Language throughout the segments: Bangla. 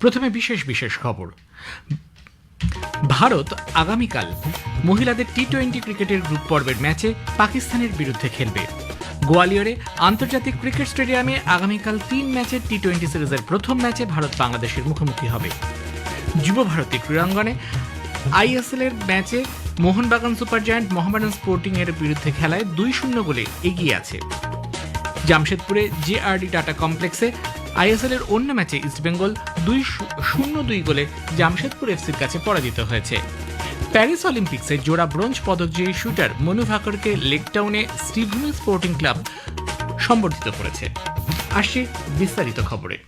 প্রথমে বিশেষ খবর। ভারত আগামীকাল মহিলাদের টি-20 ক্রিকেটের গ্রুপ পর্বের ম্যাচে পাকিস্তানের বিরুদ্ধে খেলবে। গোয়ালিয়রে আন্তর্জাতিক ক্রিকেট স্টেডিয়ামে আগামীকাল 3 ম্যাচের টি-20 সিরিজের প্রথম ম্যাচে ভারত বাংলাদেশের মুখোমুখি হবে। যুব ভারতী ক্রীড়াঙ্গনে আইএসএল এর ম্যাচে Mohun Bagan super giant Mohammedan sporting এর বিরুদ্ধে খেলায় 2-0 গোলে এগিয়ে আছে। জামশেদপুরে জেআরডি টাটা কমপ্লেক্সে আইএসএল এর অন্য ম্যাচে ইস্টবেঙ্গল 2-0 গোলে জামশেদপুর এফসির কাছে পরাজিত হয়েছে। প্যারিস অলিম্পিক্সে জোড়া ব্রোঞ্জ পদকজয়ী শুটার মনু ভাকরকে লেকটাউনে শ্রীভূমি স্পোর্টিং ক্লাব সম্বর্ধিত করেছে। আসছে বিস্তারিত খবরে।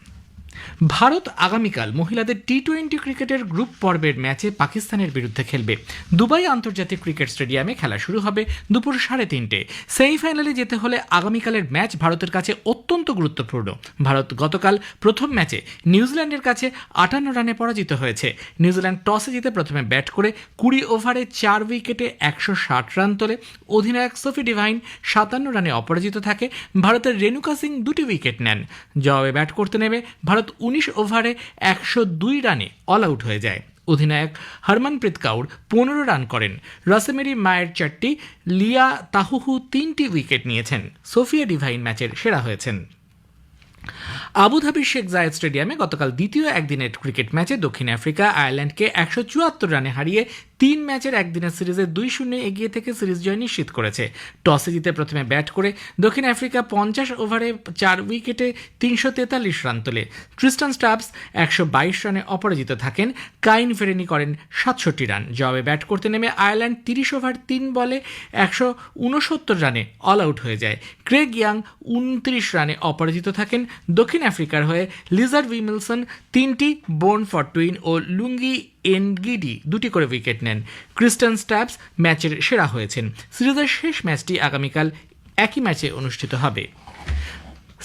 ভারত আগামীকাল মহিলাদের টি-20 ক্রিকেটের গ্রুপ পর্বের ম্যাচে পাকিস্তানের বিরুদ্ধে খেলবে। দুবাই আন্তর্জাতিক ক্রিকেট স্টেডিয়ামে খেলা শুরু হবে দুপুর 3:30। সেমিফাইনালে যেতে হলে আগামীকালের ম্যাচ ভারতের কাছে অত্যন্ত গুরুত্বপূর্ণ। ভারত গতকাল প্রথম ম্যাচে নিউজিল্যান্ডের কাছে 58 রানে পরাজিত হয়েছে। নিউজিল্যান্ড টসে জিতে প্রথমে ব্যাট করে 20 ওভারে 4 উইকেটে 160 রান তোলে। অধিনায়ক সোফি ডিভাইন 57 রানে অপরাজিত থাকে। ভারতের রেণুকা সিং 2টি উইকেট নেন। জবাবে ব্যাট করতে নেমে ভারত 19 ওভারে 102 রানে অল আউট হয়ে যায়। অধিনায়ক হরমনপ্রীত কাউর 15 রান করেন। রসেমেরি মায়ের 4টি, লিয়া তাহুহু 3টি উইকেট নিয়েছেন। সোফিয়া ডিভাইন ম্যাচের সেরা হয়েছেন। আবুধাবির শেখ জায়েদ স্টেডিয়ামে গতকাল দ্বিতীয় একদিনের ক্রিকেট ম্যাচে দক্ষিণ আফ্রিকা আয়ারল্যান্ডকে 174 রানে হারিয়ে 3 ম্যাচের একদিনের সিরিজে 2-0 এগিয়ে থেকে সিরিজ জয় নিশ্চিত করেছে। টসে জিতে প্রথমে ব্যাট করে দক্ষিণ আফ্রিকা 50 ওভারে 4 উইকেটে 343 রান তোলে। ট্রিস্টান স্টাবস 122 রানে অপরাজিত থাকেন। কাইন ফেরেনি করেন 67 রান। জবাবে ব্যাট করতে নেমে আয়ারল্যান্ড 30 ওভার 3 বলে 169 রানে অল আউট হয়ে যায়। ক্রেগ ইয়াং 29 রানে অপরাজিত থাকেন। দক্ষিণ আফ্রিকার হয়ে লিজার্ড উইলসন 3টি, বোর্ন ফরটুইন ও লুঙ্গি এনগিডি 2টি করে উইকেট নেন। ক্রিস্টান স্ট্যাবস ম্যাচের সেরা হয়েছেন। সিরিজের শেষ ম্যাচটি আগামীকাল একই ম্যাচে অনুষ্ঠিত হবে।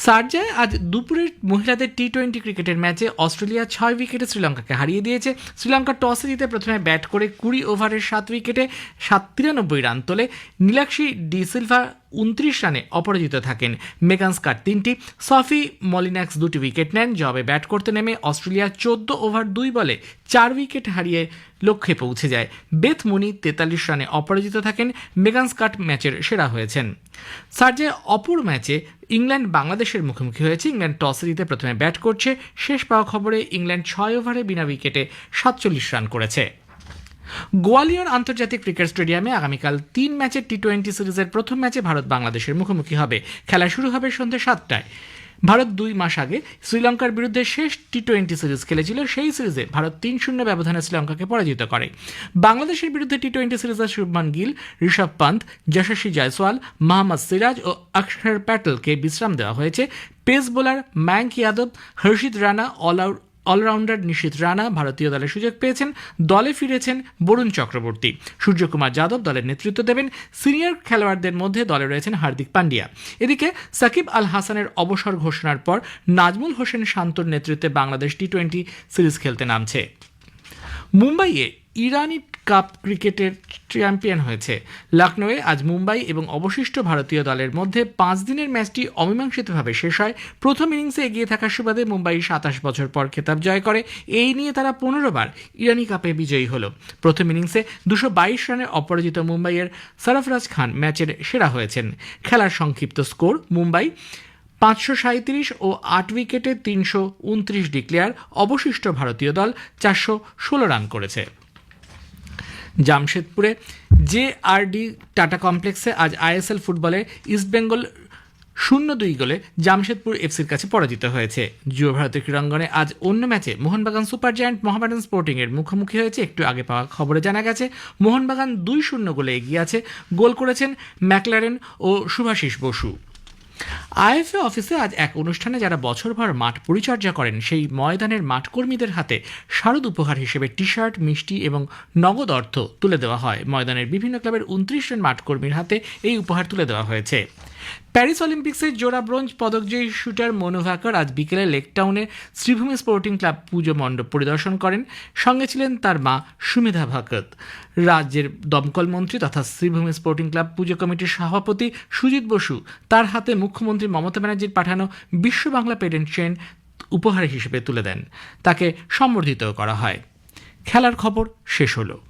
শারজায় আজ দুপুরের মহিলাদের টি-20 ক্রিকেটের ম্যাচে অস্ট্রেলিয়া 6 উইকেটে শ্রীলঙ্কাকে হারিয়ে দিয়েছে। শ্রীলঙ্কা টসে জিতে প্রথমে ব্যাট করে 20 ওভারের 7 উইকেটে 93 রান তোলে। নীলাক্ষী ডি সিলভা 29 রানে অপরাজিত থাকেন। মেগান স্কাট 3টি, সফি মলিনাক্স 2টি উইকেট নেন। জবাবে ব্যাট করতে নেমে অস্ট্রেলিয়া 14 ওভার 2 বলে 4 উইকেট হারিয়ে লক্ষ্যে পৌঁছে যায়। বেথ মুনি 43 রানে অপরাজিত থাকেন। মেগান স্কাট ম্যাচের সেরা হয়েছেন। শারজায় অপর ম্যাচে ইংল্যান্ড বাংলাদেশের মুখোমুখি হয়েছে। ইংল্যান্ড টসে জিতে প্রথমে ব্যাট করছে। শেষ পাওয়া খবরে ইংল্যান্ড 6 ওভারে বিনা উইকেটে 47 রান করেছে। গোয়ালিয়র আন্তর্জাতিক ক্রিকেট স্টেডিয়ামে আগামীকাল 3 ম্যাচের টি-20 সিরিজের প্রথম ম্যাচে ভারত বাংলাদেশের মুখোমুখি হবে। খেলা শুরু হবে সন্ধ্যে 7টায়। ভারত 2 মাস আগে শ্রীলঙ্কার বিরুদ্ধে শেষ টি-20 সিরিজ খেলেছিল। সেই সিরিজে ভারত 3-0 ব্যবধানে শ্রীলঙ্কাকে পরাজিত করে। বাংলাদেশের বিরুদ্ধে টি-20 সিরিজে শুভমান গিল, ঋষভ পান্ত, যশস্বী জয়সওয়াল, মোহাম্মদ সিরাজ ও অক্ষর প্যাটেলকে বিশ্রাম দেওয়া হয়েছে। পেস বোলার মায়াঙ্ক যাদব, হর্ষিত রানা, অলরাউন্ডার নিশীথ রানা ভারতীয় দলে সুযোগ পেয়েছেন। দলে ফিরেছেন বরুণ চক্রবর্তী। সূর্যকুমার যাদব দলের নেতৃত্ব দেবেন। সিনিয়র খেলোয়াড়দের মধ্যে দলে রয়েছেন হার্দিক পান্ডিয়া। এদিকে সাকিব আল হাসানের অবসর ঘোষণার পর নাজমুল হোসেন শান্তর নেতৃত্বে বাংলাদেশ টি-20 সিরিজ খেলতে নামছে। মুম্বাইয়ে ইরানি কাপ ক্রিকেটের চ্যাম্পিয়ন হয়েছে। লখনৌয়ে আজ মুম্বাই এবং অবশিষ্ট ভারতীয় দলের মধ্যে 5 দিনের ম্যাচটি অমীমাংসিতভাবে শেষ হয়। প্রথম ইনিংসে এগিয়ে থাকার সুবাদে মুম্বাই 27 বছর পর খেতাব জয় করে। এই নিয়ে তারা 15 বার ইরানি কাপে বিজয়ী হল। প্রথম ইনিংসে 222 রানে অপরাজিত মুম্বাইয়ের সরফরাজ খান ম্যাচের সেরা হয়েছেন। খেলার সংক্ষিপ্ত স্কোর: মুম্বাই 537 ও 8 উইকেটে 329 ডিক্লেয়ার। অবশিষ্ট ভারতীয় দল 416 রান করেছে। জামশেদপুরে জেআরডি টাটা কমপ্লেক্সে আজ আইএসএল ফুটবলে ইস্টবেঙ্গল 0-2 গোলে জামশেদপুর এফসির কাছে পরাজিত হয়েছে। যুব ভারতের ক্রীড়াঙ্গনে আজ অন্য ম্যাচে Mohun Bagan super giant Mohammedan sporting এর মুখোমুখি হয়েছে। একটু আগে পাওয়া খবরে জানা গেছে মোহনবাগান 2-0 গোলে এগিয়ে আছে। গোল করেছেন ম্যাকলারেন ও শুভাশিস বসু। আইএফএ অফিসে আজ এক অনুষ্ঠানে যারা বছরভর মাঠ পরিচর্যা করেন সেই ময়দানের মাঠকর্মীদের হাতে শারদ উপহার হিসেবে টি-শার্ট, মিষ্টি এবং নগদ অর্থ তুলে দেওয়া হয়। ময়দানের বিভিন্ন ক্লাবের 29 জন মাঠকর্মীর হাতে এই উপহার তুলে দেওয়া হয়েছে। প্যারিস অলিম্পিক্সে জোড়া ব্রোঞ্জ পদকজয়ী শুটার মনু ভাকর আজ বিকেলে লেকটাউনে শ্রীভূমি স্পোর্টিং ক্লাব পুজো মণ্ডপ পরিদর্শন করেন। সঙ্গে ছিলেন তার মা সুমেধা ভাকর। রাজ্যের দমকল মন্ত্রী তথা শ্রীভূমি স্পোর্টিং ক্লাব পুজো কমিটির সভাপতি সুজিত বসু তার হাতে মুখ্যমন্ত্রী মমতা ব্যানার্জির পাঠানো বিশ্ব বাংলা পেডেন্ট চেন উপহার হিসেবে তুলে দেন। তাকে সম্বর্ধিত করা হয়। খেলার খবর শেষ হলো।